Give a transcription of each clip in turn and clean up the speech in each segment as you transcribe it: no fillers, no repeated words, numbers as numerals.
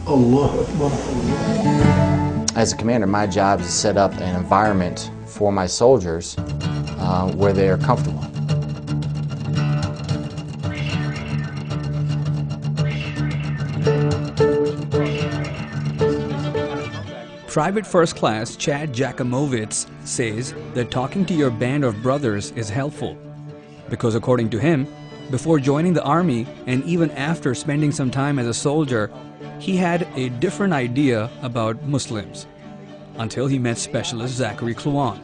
Allahu Akbar. As a commander, my job is to set up an environment for my soldiers where they are comfortable. Private First Class Chad Jackimowitz says that talking to your band of brothers is helpful because, according to him, before joining the Army and even after spending some time as a soldier, he had a different idea about Muslims until he met Specialist Zachary Kluan.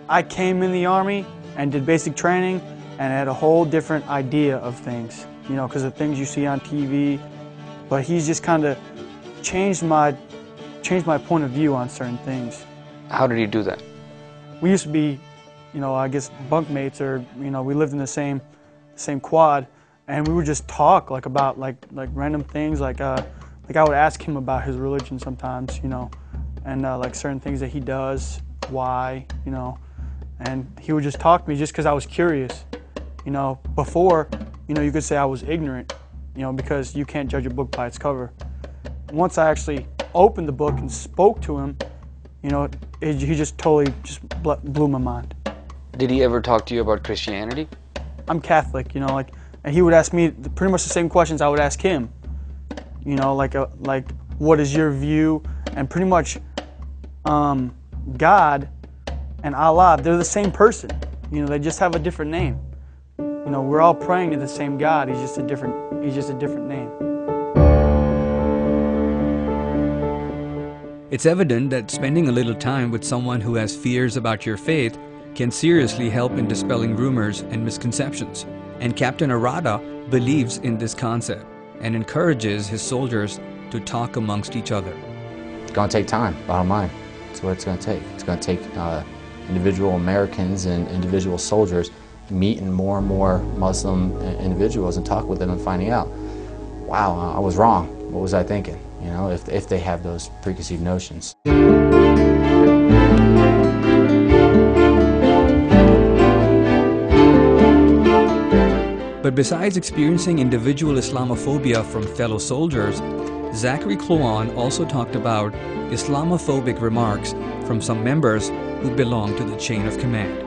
I came in the Army and did basic training and had a whole different idea of things, you know, because of things you see on TV. But he's just kind of changed my point of view on certain things. How did he do that? We used to be, you know, I guess bunkmates, or, you know, we lived in the same quad, and we would just talk about random things, like I would ask him about his religion sometimes, you know, and like certain things that he does, why, you know, and he would just talk to me just because I was curious, you know. Before, you know, you could say I was ignorant, you know, because you can't judge a book by its cover. Once I actually opened the book and spoke to him, you know, he just totally blew my mind. Did he ever talk to you about Christianity? I'm Catholic, you know, and he would ask me pretty much the same questions I would ask him. You know, like what is your view? And pretty much God and Allah, they're the same person. You know, they just have a different name. You know, we're all praying to the same God. He's just a different name. It's evident that spending a little time with someone who has fears about your faith can seriously help in dispelling rumors and misconceptions. And Captain Arata believes in this concept and encourages his soldiers to talk amongst each other. It's going to take time, bottom line. That's what it's going to take. It's going to take individual Americans and individual soldiers meeting more and more Muslim individuals and talk with them and finding out, wow, I was wrong. What was I thinking? You know, if they have those preconceived notions. But besides experiencing individual Islamophobia from fellow soldiers, Zachary Kluan also talked about Islamophobic remarks from some members who belong to the chain of command.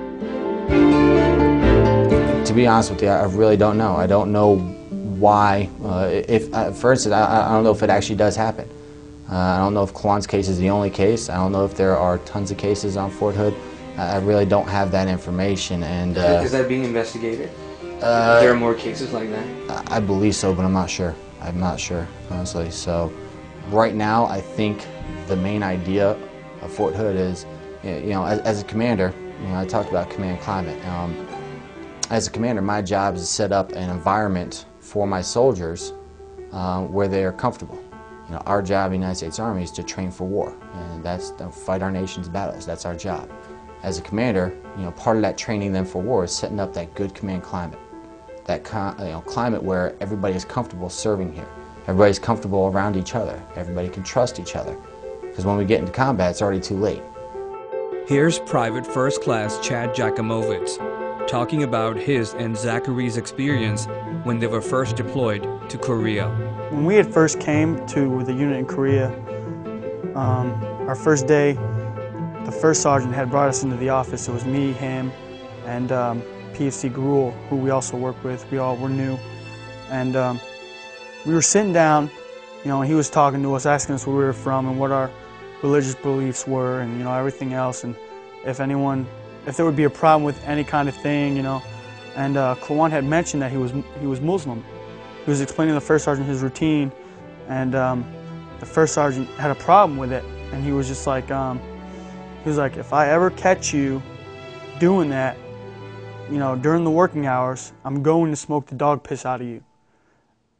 To be honest with you, I really don't know. I don't know why, for instance, I don't know if it actually does happen. I don't know if Kluan's case is the only case. I don't know if there are tons of cases on Fort Hood. I really don't have that information. And is that being investigated? There are more cases like that? I believe so, but I'm not sure. I'm not sure, honestly. So right now, I think the main idea of Fort Hood is, you know, as a commander, you know, I talked about command climate. As a commander, my job is to set up an environment for my soldiers where they are comfortable. You know, our job in the United States Army is to train for war, and that's to fight our nation's battles. That's our job. As a commander, you know, part of that training them for war is setting up that good command climate, that climate where everybody is comfortable serving here. Everybody's comfortable around each other. Everybody can trust each other, because when we get into combat, it's already too late. Here's Private First Class Chad Jackimowitz talking about his and Zachary's experience when they were first deployed to Korea. When we had first came to the unit in Korea, our first day, the first sergeant had brought us into the office. It was me, him, and PFC Garul, who we also work with. We all were new. And we were sitting down, you know, and he was talking to us, asking us where we were from and what our religious beliefs were, and, you know, everything else, and if there would be a problem with any kind of thing, you know. And Kluan had mentioned that he was Muslim. He was explaining to the first sergeant his routine, and the first sergeant had a problem with it, and he was just like, he was like, if I ever catch you doing that, you know, during the working hours, I'm going to smoke the dog piss out of you.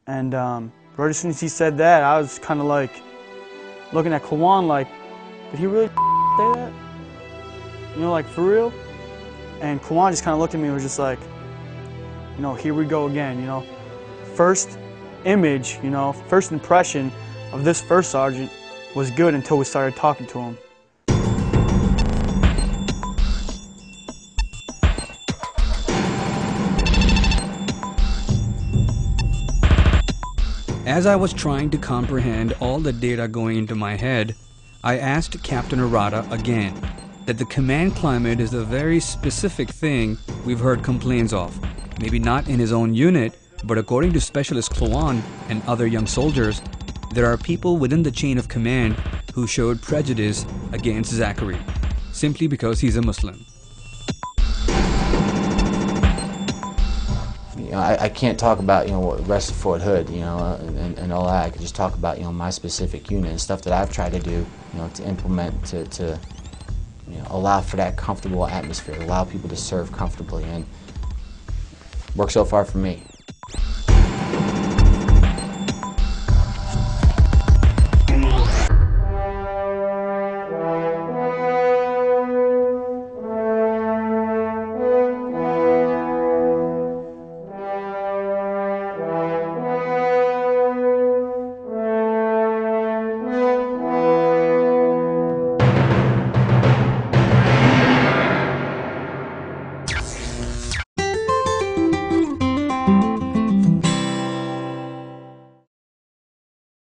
And right as soon as he said that, I was kind of like looking at Kluan like, did he really say that? You know, like, for real? And Kluan just kind of looked at me and was just like, you know, here we go again, you know. First image, you know, first impression of this first sergeant was good until we started talking to him. As I was trying to comprehend all the data going into my head, I asked Captain Arata again that the command climate is a very specific thing we've heard complaints of. Maybe not in his own unit, but according to Specialist Kluan and other young soldiers, there are people within the chain of command who showed prejudice against Zachary, simply because he's a Muslim. You know, I can't talk about, what the rest of Fort Hood, and all that. I could just talk about, my specific unit and stuff that I've tried to do, to implement to allow for that comfortable atmosphere, allow people to serve comfortably, and work so far for me.